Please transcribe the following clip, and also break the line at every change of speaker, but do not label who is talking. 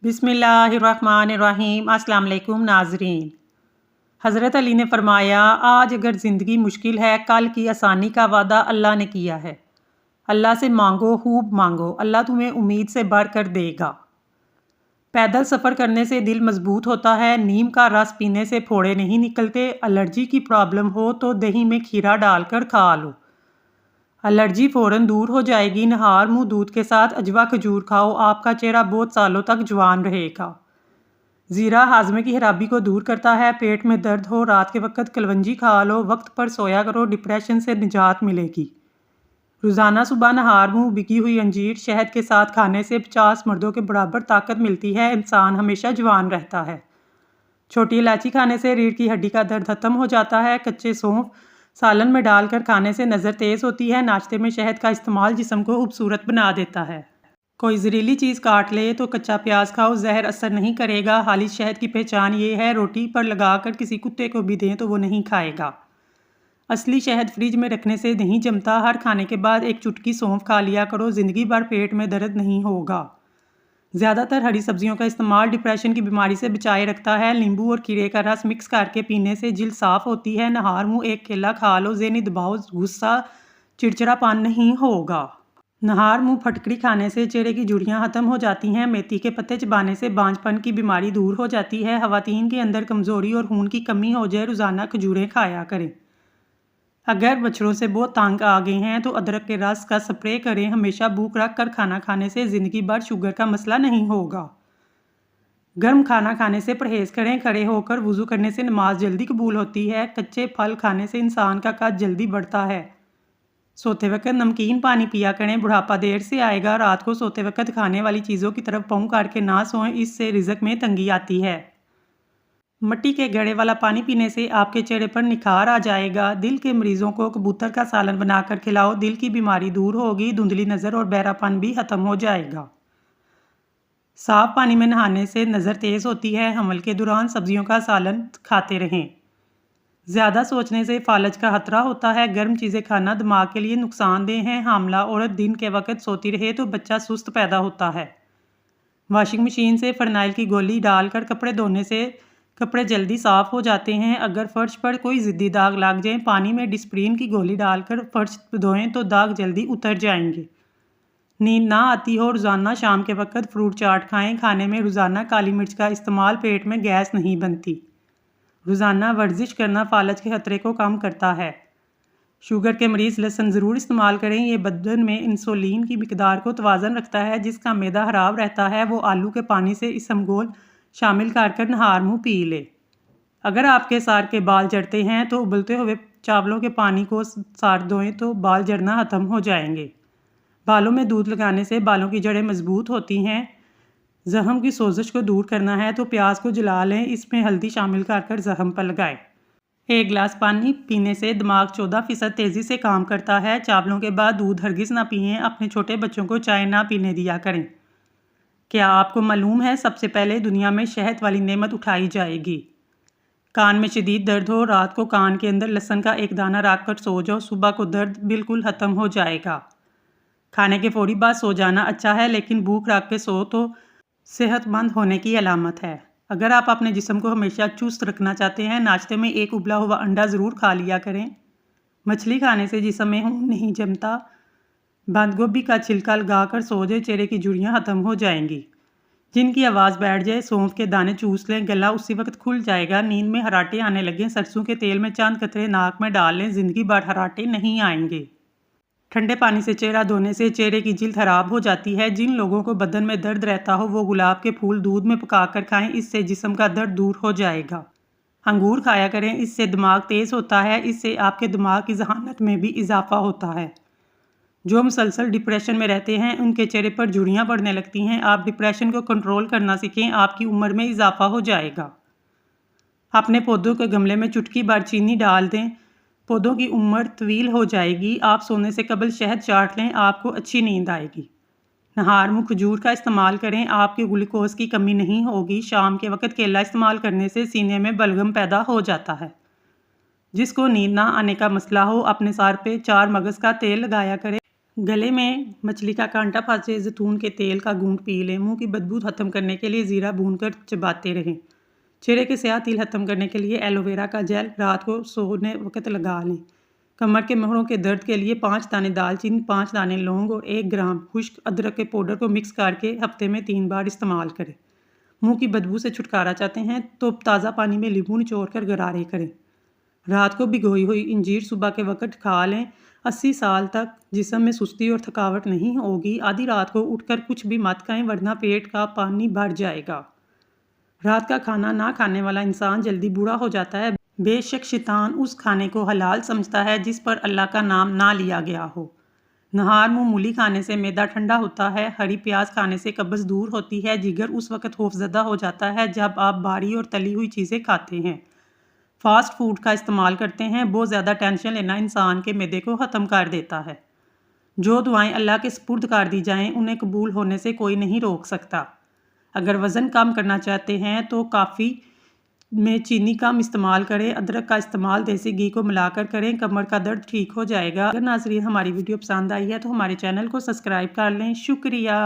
बिस्मिल्लाहिर्रहमानिर्रहीम। अस्सलाम वालेकुम नाज़रीन। हज़रत अली ने फरमाया, आज अगर ज़िंदगी मुश्किल है, कल की आसानी का वादा अल्लाह ने किया है। अल्लाह से मांगो, खूब मांगो, अल्लाह तुम्हें उम्मीद से बढ़कर देगा। पैदल सफ़र करने से दिल मजबूत होता है। नीम का रस पीने से फोड़े नहीं निकलते। एलर्जी की प्रॉब्लम हो तो दही में खीरा डालकर खा लो, एलर्जी फ़ौरन दूर हो जाएगी। नहार मुंह दूध के साथ अजवा खजूर खाओ, आपका चेहरा बहुत सालों तक जवान रहेगा। ज़ीरा हाजमे की खराबी को दूर करता है। पेट में दर्द हो, रात के वक्त कलवंजी खा लो, वक्त पर सोया करो, डिप्रेशन से निजात मिलेगी। रोज़ाना सुबह नहार मुंह बिकी हुई अंजीर शहद के साथ खाने से 50 मर्दों के बराबर ताकत मिलती है। इंसान हमेशा जवान रहता है। छोटी इलायची खाने से रीढ़ की हड्डी का दर्द खत्म हो जाता है। कच्चे सौंफ सालन में डालकर खाने से नज़र तेज़ होती है। नाश्ते में शहद का इस्तेमाल जिस्म को खूबसूरत बना देता है। कोई जहरीली चीज़ काट ले तो कच्चा प्याज खाओ, जहर असर नहीं करेगा। खालिश शहद की पहचान ये है, रोटी पर लगाकर किसी कुत्ते को भी दें तो वो नहीं खाएगा। असली शहद फ्रिज में रखने से नहीं जमता। हर खाने के बाद एक चुटकी सौंफ खा लिया करो, ज़िंदगी भर पेट में दर्द नहीं होगा। ज़्यादातर हरी सब्जियों का इस्तेमाल डिप्रेशन की बीमारी से बचाए रखता है। नींबू और खीरे का रस मिक्स करके पीने से जिल्द साफ़ होती है। नहार मुंह एक केला खा लो, ज़हनी दबाव, गुस्सा, चिड़चिड़ापन नहीं होगा। नहार मुंह फटकड़ी खाने से चेहरे की झुर्रियाँ खत्म हो जाती हैं। मेथी के पत्ते चबाने से बांझपन की बीमारी दूर हो जाती है। ख़वातीन के अंदर कमज़ोरी और खून की कमी हो जाए, रोज़ाना खजूरें खाया करें। अगर मच्छरों से बहुत तंग आ गए हैं तो अदरक के रस का स्प्रे करें। हमेशा भूख रख कर खाना खाने से ज़िंदगी भर शुगर का मसला नहीं होगा। गर्म खाना खाने से परहेज़ करें। खड़े होकर वुज़ू करने से नमाज जल्दी कबूल होती है। कच्चे फल खाने से इंसान का कद जल्दी बढ़ता है। सोते वक्त नमकीन पानी पिया करें, बुढ़ापा देर से आएगा। रात को सोते वक्त खाने वाली चीज़ों की तरफ पाँव करके ना सोएं, इससे रिज़्क में तंगी आती है। मिट्टी के घड़े वाला पानी पीने से आपके चेहरे पर निखार आ जाएगा। दिल के मरीजों को कबूतर का सालन बनाकर खिलाओ, दिल की बीमारी दूर होगी। धुंधली नज़र और बहरापन भी खत्म हो जाएगा। साफ पानी में नहाने से नज़र तेज़ होती है। हमल के दौरान सब्जियों का सालन खाते रहें। ज़्यादा सोचने से फालज का खतरा होता है। गर्म चीज़ें खाना दिमाग के लिए नुकसानदेह है। हामला औरत दिन के वक्त सोती रहे तो बच्चा सुस्त पैदा होता है। वॉशिंग मशीन से फ़रनाइल की गोली डालकर कपड़े धोने से कपड़े जल्दी साफ़ हो जाते हैं। अगर फ़र्श पर कोई ज़िद्दी दाग लग जाए, पानी में डिस्प्रिन की गोली डालकर फ़र्श धोएं तो दाग जल्दी उतर जाएंगे। नींद ना आती हो, रोज़ाना शाम के वक्त फ्रूट चाट खाएं। खाने में रोज़ाना काली मिर्च का इस्तेमाल, पेट में गैस नहीं बनती। रोज़ाना वर्जिश करना फालज के खतरे को कम करता है। शुगर के मरीज़ लहसुन ज़रूर इस्तेमाल करें। ये बदन में इंसुलिन की मिकदार को तवाज़न रखता है। जिसका मैदा खराब रहता है वो आलू के पानी से इसबगोल शामिल कर नहार मुँह पी ले। अगर आपके सार के बाल झड़ते हैं तो उबलते हुए चावलों के पानी को सार धोएं तो बाल झड़ना ख़त्म हो जाएंगे। बालों में दूध लगाने से बालों की जड़ें मजबूत होती हैं। ज़ख्म की सोजिश को दूर करना है तो प्याज को जला लें, इसमें हल्दी शामिल कर ज़ख्म पर लगाएं। एक गिलास पानी पीने से दिमाग 14% तेज़ी से काम करता है। चावलों के बाद दूध हरगिज़ ना पिएं। अपने छोटे बच्चों को चाय ना पीने दिया करें। क्या आपको मालूम है सबसे पहले दुनिया में शहद वाली नेमत उठाई जाएगी? कान में शदीद दर्द हो, रात को कान के अंदर लहसुन का एक दाना रख कर सो जाओ, सुबह को दर्द बिल्कुल ख़त्म हो जाएगा। खाने के फौरी बाद सो जाना अच्छा है, लेकिन भूख रख के सो तो सेहतमंद होने की अलामत है। अगर आप अपने जिस्म को हमेशा चुस्त रखना चाहते हैं, नाश्ते में एक उबला हुआ अंडा ज़रूर खा लिया करें। मछली खाने से जिस्म में खून नहीं जमता। बंद गोभी का छिलका लगाकर सो जाए, चेहरे की झुर्रियाँ ख़त्म हो जाएंगी। जिनकी आवाज़ बैठ जाए, सौंफ के दाने चूस लें, गला उसी वक्त खुल जाएगा। नींद में हराटे आने लगे, सरसों के तेल में चंद कतरे नाक में डाल लें, ज़िंदगी भर हराटे नहीं आएंगे। ठंडे पानी से चेहरा धोने से चेहरे की जिल्द खराब हो जाती है। जिन लोगों को बदन में दर्द रहता हो वो गुलाब के फूल दूध में पकाकर खाएं, इससे जिस्म का दर्द दूर हो जाएगा। अंगूर खाया करें, इससे दिमाग तेज़ होता है। इससे आपके दिमाग की जहानत में भी इजाफा होता है। जो मुसलसल डिप्रेशन में रहते हैं उनके चेहरे पर झुर्रियाँ बढ़ने लगती हैं। आप डिप्रेशन को कंट्रोल करना सीखें, आपकी उम्र में इजाफा हो जाएगा। अपने पौधों के गमले में चुटकी भर चीनी डाल दें, पौधों की उम्र तवील हो जाएगी। आप सोने से कबल शहद चाट लें, आपको अच्छी नींद आएगी। नहार मुँह खजूर का इस्तेमाल करें, आपके ग्लूकोज की कमी नहीं होगी। शाम के वक्त केला इस्तेमाल करने से सीने में बलगम पैदा हो जाता है। जिसको नींद ना आने का मसला हो, अपने सर पे 4 मगज़ का तेल लगाया करें। गले में मछली का कांटा फंसे जैतून के तेल का घूंट पी लें। मुंह की बदबू खत्म करने के लिए ज़ीरा भूनकर चबाते रहें। चेहरे के स्याह तिल खत्म करने के लिए एलोवेरा का जेल रात को सोने वक्त लगा लें। कमर के मोहरों के दर्द के लिए 5 दाने दालचीनी, 5 दाने लौंग और 1 ग्राम खुश्क अदरक के पाउडर को मिक्स करके हफ्ते में 3 बार इस्तेमाल करें। मुंह की बदबू से छुटकारा चाहते हैं तो ताज़ा पानी में नींबू निचोड़ कर गरारे करें। रात को भिगोई हुई इंजीर सुबह के वक्त खा लें। 80 साल तक जिस्म में सुस्ती और थकावट नहीं होगी। आधी रात को उठकर कुछ भी मत खाएं वरना पेट का पानी भर जाएगा। रात का खाना ना खाने वाला इंसान जल्दी बूढ़ा हो जाता है। बेशक शैतान उस खाने को हलाल समझता है जिस पर अल्लाह का नाम ना लिया गया हो। नहार मुँह मूली खाने से मैदा ठंडा होता है। हरी प्याज खाने से कब्ज़ दूर होती है। जिगर उस वक्त खौफजदा हो जाता है जब आप भारी और तली हुई चीज़ें खाते हैं, फास्ट फूड का इस्तेमाल करते हैं। बहुत ज़्यादा टेंशन लेना इंसान के मैदे को ख़त्म कर देता है। जो दुआएं अल्लाह के सुपुर्द कर दी जाएं उन्हें कबूल होने से कोई नहीं रोक सकता। अगर वज़न कम करना चाहते हैं तो काफ़ी में चीनी कम इस्तेमाल करें। अदरक का इस्तेमाल देसी घी को मिलाकर करें। कमर का दर्द ठीक हो जाएगा। अगर नाज़रीन हमारी वीडियो पसंद आई है तो हमारे चैनल को सब्सक्राइब कर लें। शुक्रिया।